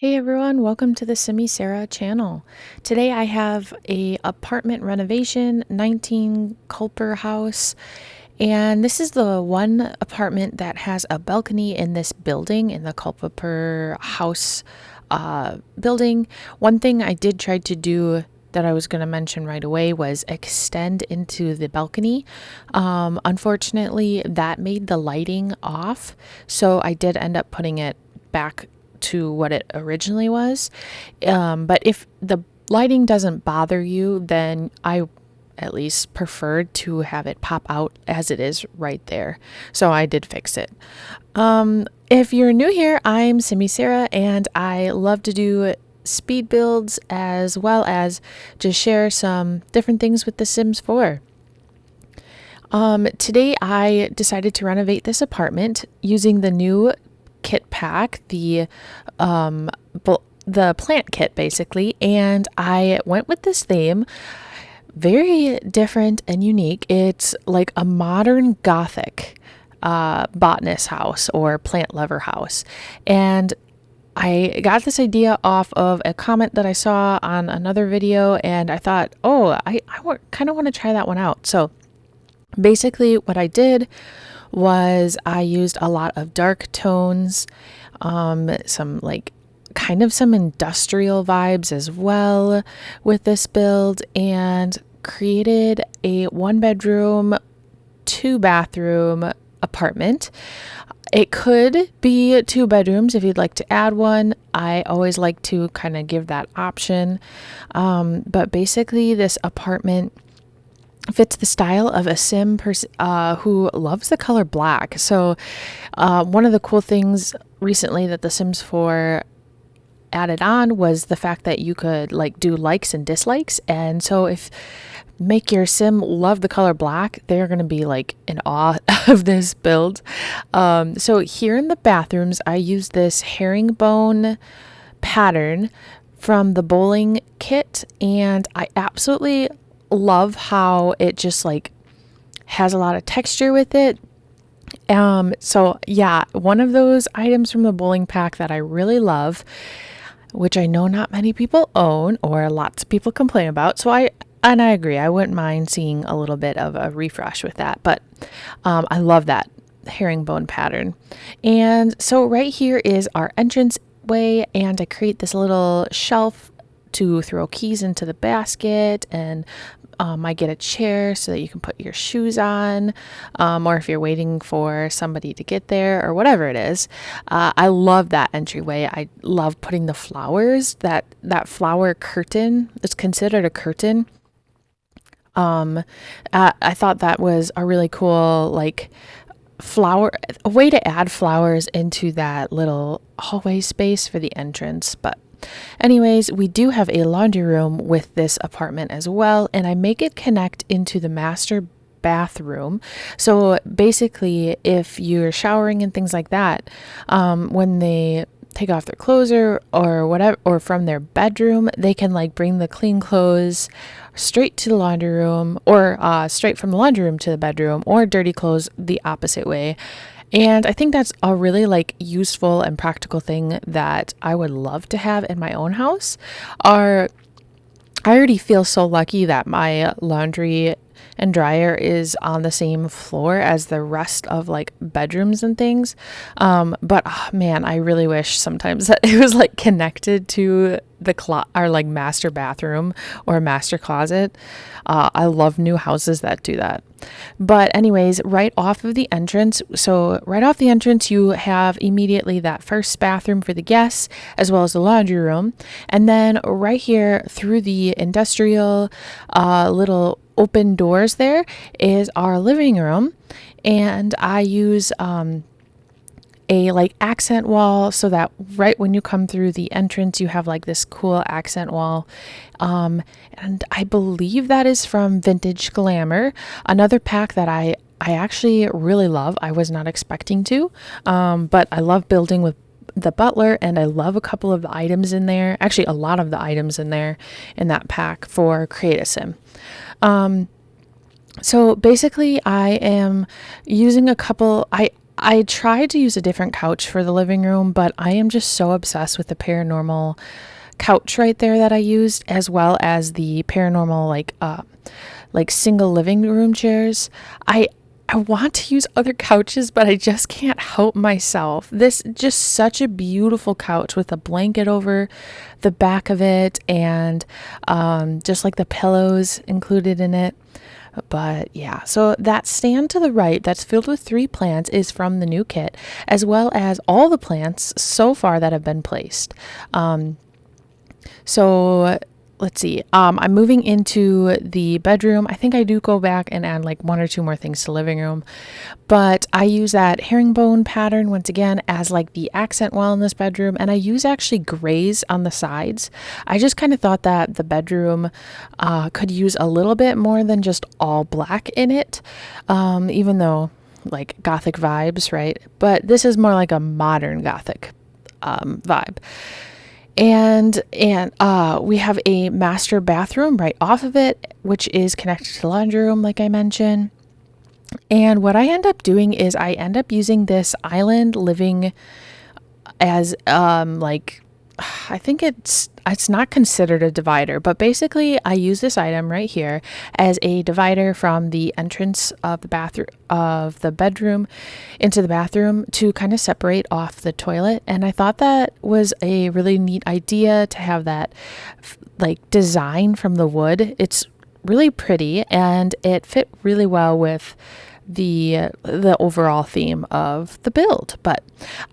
Hey everyone, welcome to the Simi Sarah channel. Today I have a apartment renovation, 19 Culper house, and this is the one apartment that has a balcony in this building, in the Culper house building. One thing I did try to do that I was going to mention right away was extend into the balcony. Unfortunately, that made the lighting off, so I did end up putting it back to what it originally was. But if the lighting doesn't bother you, then I at least preferred to have it pop out as it is right there. So I did fix it. If you're new here, I'm Simi Sarah, and I love to do speed builds as well as just share some different things with The Sims 4. Today I decided to renovate this apartment using the new kit pack, the plant kit basically, and I went with this theme. Very different and unique. It's like a modern Gothic botanist house or plant lover house, and I got this idea off of a comment that I saw on another video, and I thought, oh, I kind of want to try that one out. So basically what I did was I used a lot of dark tones, some like kind of some industrial vibes as well with this build, and created a 1-bedroom, 2-bathroom apartment. It could be 2 bedrooms if you'd like to add one. I always like to kind of give that option. But basically this apartment fits the style of a sim who loves the color black. So one of the cool things recently that The Sims 4 added on was the fact that you could like do likes and dislikes. And so if make your sim love the color black, they're going to be like in awe of this build. So here in the bathrooms, I use this herringbone pattern from the bowling kit, and I absolutely love how it just like has a lot of texture with it. So yeah, one of those items from the bowling pack that I really love, which I know not many people own or lots of people complain about. So I agree. I wouldn't mind seeing a little bit of a refresh with that, but I love that herringbone pattern. And so right here is our entrance way, and I create this little shelf to throw keys into the basket, and I get a chair so that you can put your shoes on, or if you're waiting for somebody to get there or whatever it is. I love that entryway. I love putting the flowers, that flower curtain. It's considered a curtain. I thought that was a really cool, like, a way to add flowers into that little hallway space for the entrance. But anyways, we do have a laundry room with this apartment as well, and I make it connect into the master bathroom. So basically, if you're showering and things like that, when they take off their clothes or whatever, or from their bedroom, they can like bring the clean clothes straight to the laundry room, or straight from the laundry room to the bedroom, or dirty clothes the opposite way. And I think that's a really like useful and practical thing that I would love to have in my own house. I already feel so lucky that my laundry and dryer is on the same floor as the rest of like bedrooms and things. But oh, man, I really wish sometimes that it was like connected to our like master bathroom or master closet. I love new houses that do that. But anyways, right off of the entrance, you have immediately that first bathroom for the guests, as well as the laundry room. And then right here through the industrial little open doors there is our living room. And I use a like accent wall so that right when you come through the entrance, you have like this cool accent wall. And I believe that is from Vintage Glamour, another pack that I actually really love. I was not expecting to, but I love building with the butler, and I love a couple of the items in there. Actually, a lot of the items in there in that pack for Create a Sim. So basically I am using I tried to use a different couch for the living room, but I am just so obsessed with the paranormal couch right there that I used, as well as the paranormal like single living room chairs. I want to use other couches, but I just can't help myself. This just such a beautiful couch with a blanket over the back of it, and just like the pillows included in it. But yeah, so that stand to the right that's filled with 3 plants is from the new kit, as well as all the plants so far that have been placed. So let's see. I'm moving into the bedroom. I think I do go back and add like 1 or 2 more things to living room, but I use that herringbone pattern once again as like the accent wall in this bedroom, and I use actually grays on the sides. I just kind of thought that the bedroom could use a little bit more than just all black in it, even though like Gothic vibes, right? But this is more like a modern Gothic vibe. And we have a master bathroom right off of it, which is connected to the laundry room, like I mentioned. And what I end up doing is I end up using this island living as like, I think it's not considered a divider, but basically I use this item right here as a divider from the entrance of the bedroom into the bathroom to kind of separate off the toilet. And I thought that was a really neat idea to have that like design from the wood. It's really pretty and it fit really well with the overall theme of the build. But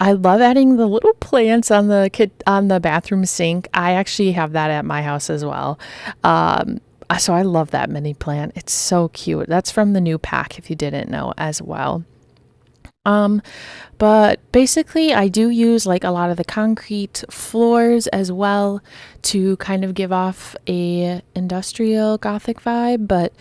I love adding the little plants on the bathroom sink. I actually have that at my house as well. So I love that mini plant. It's so cute. That's from the new pack, if you didn't know, as well. But basically I do use like a lot of the concrete floors as well to kind of give off a industrial Gothic vibe. But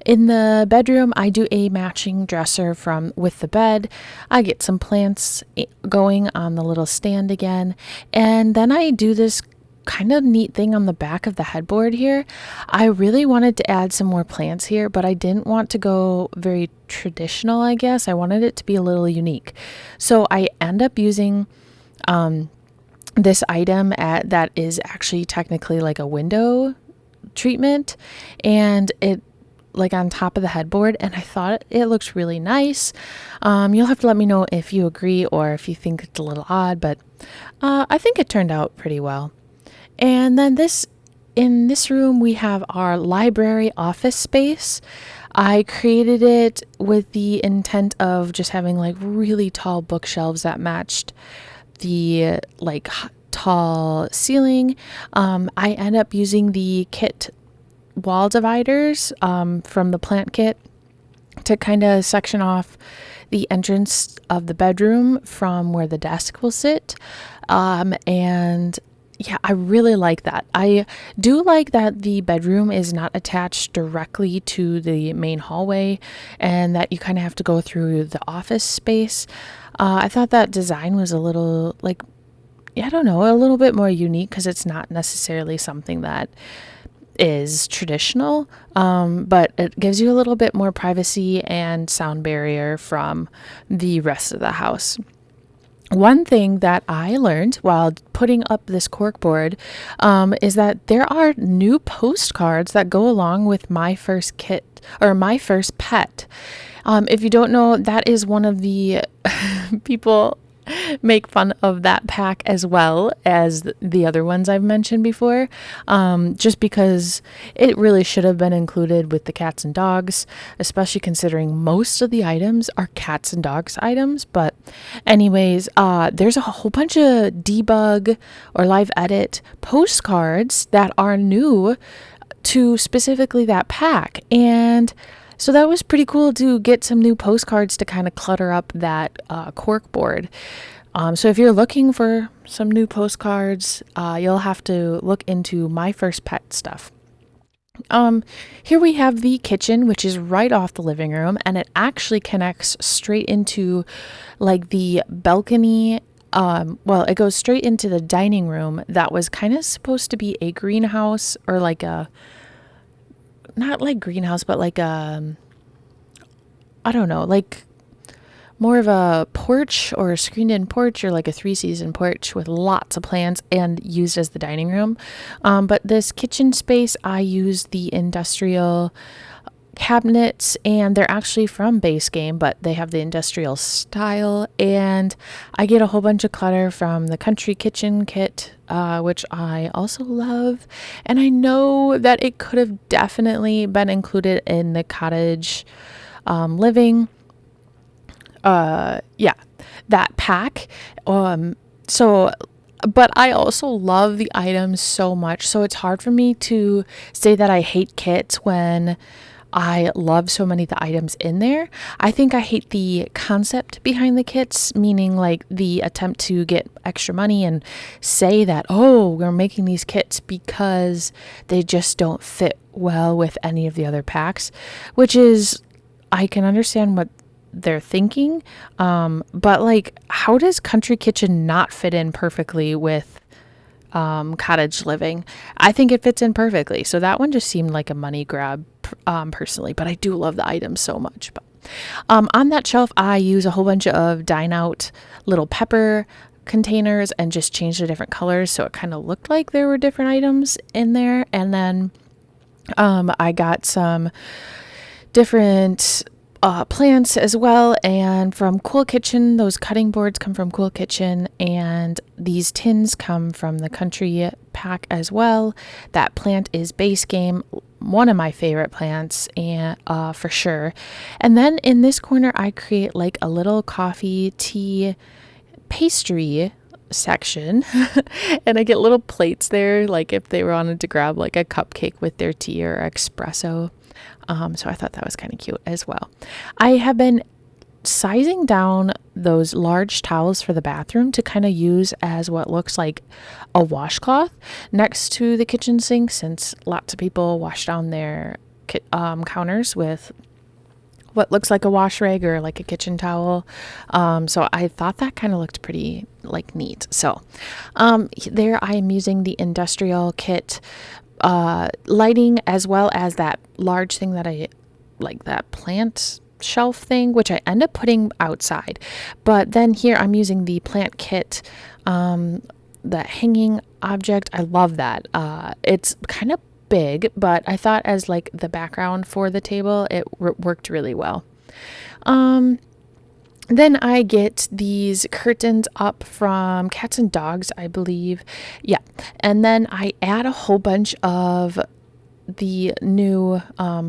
in the bedroom, I do a matching dresser with the bed. I get some plants going on the little stand again. And then I do this kind of neat thing on the back of the headboard here. I really wanted to add some more plants here, but I didn't want to go very traditional, I guess. I wanted it to be a little unique. So I end up using this item that is actually technically like a window treatment, and it like on top of the headboard, and I thought it looks really nice. You'll have to let me know if you agree or if you think it's a little odd, but I think it turned out pretty well. And then in this room, we have our library office space. I created it with the intent of just having like really tall bookshelves that matched the like tall ceiling. I end up using the kit wall dividers from the plant kit to kind of section off the entrance of the bedroom from where the desk will sit. And yeah, I really like that. I do like that the bedroom is not attached directly to the main hallway and that you kind of have to go through the office space. I thought that design was a little like, I don't know, a little bit more unique because it's not necessarily something that is traditional, but it gives you a little bit more privacy and sound barrier from the rest of the house. One thing that I learned while putting up this corkboard is that there are new postcards that go along with my first kit or my first pet. If you don't know, that is one of the people make fun of that pack as well as the other ones I've mentioned before, just because it really should have been included with the cats and dogs, especially considering most of the items are cats and dogs items. But anyways, there's a whole bunch of debug or live edit postcards that are new to specifically that pack, and so that was pretty cool to get some new postcards to kind of clutter up that cork board. So if you're looking for some new postcards, you'll have to look into my first pet stuff. Here we have the kitchen, which is right off the living room, and it actually connects straight into like the balcony. Well, it goes straight into the dining room that was kind of supposed to be a greenhouse, or like a, not like greenhouse, but like I don't know, like more of a porch or a screened in porch or like a 3-season porch with lots of plants and used as the dining room. But this kitchen space, I use the industrial cabinets, and they're actually from Base Game, but they have the industrial style, and I get a whole bunch of clutter from the country kitchen kit, which I also love. And I know that it could have definitely been included in the cottage living yeah, that pack. So but I also love the items so much, so it's hard for me to say that I hate kits when I love so many of the items in there. I think I hate the concept behind the kits, meaning like the attempt to get extra money and say that, oh, we're making these kits because they just don't fit well with any of the other packs, which is, I can understand what they're thinking. But like, how does Country Kitchen not fit in perfectly with cottage living? I think it fits in perfectly. So that one just seemed like a money grab, personally, but I do love the items so much. But on that shelf, I use a whole bunch of Dine Out little pepper containers and just changed the different colors, so it kind of looked like there were different items in there. And then I got some different plants as well, and from Cool Kitchen. Those cutting boards come from Cool Kitchen, and these tins come from the Country pack as well. That plant is Base Game, one of my favorite plants, and for sure. And then in this corner, I create like a little coffee, tea, pastry section and I get little plates there, like if they wanted to grab like a cupcake with their tea or espresso. So I thought that was kind of cute as well. I have been sizing down those large towels for the bathroom to kind of use as what looks like a washcloth next to the kitchen sink, since lots of people wash down their counters with what looks like a wash rag or like a kitchen towel. So I thought that kind of looked pretty like neat. So there I am using the industrial kit lighting, as well as that large thing that I like, that plant shelf thing, which I end up putting outside. But then here I'm using the plant kit, the hanging object. I love that. It's kind of big, but I thought as like the background for the table, it worked really well. Then I get these curtains up from Cats and Dogs, I believe. Yeah. And then I add a whole bunch of the new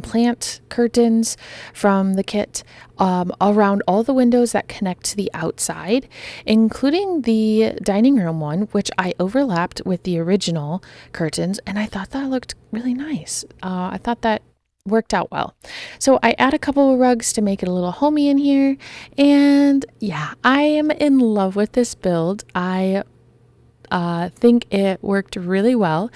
plant curtains from the kit around all the windows that connect to the outside, including the dining room one, which I overlapped with the original curtains, and I thought that looked really nice. I thought that worked out well. So I add a couple of rugs to make it a little homey in here, and yeah, I am in love with this build. I think it worked really well.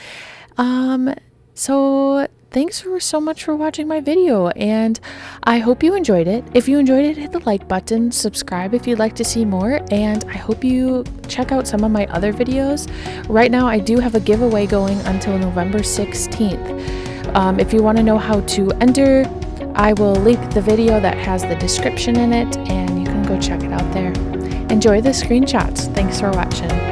So thanks so much for watching my video, and I hope you enjoyed it. If you enjoyed it, hit the like button, subscribe if you'd like to see more, and I hope you check out some of my other videos. Right now I do have a giveaway going until November 16th. If you want to know how to enter, I will link the video that has the description in it, and you can go check it out there. Enjoy the screenshots. Thanks for watching.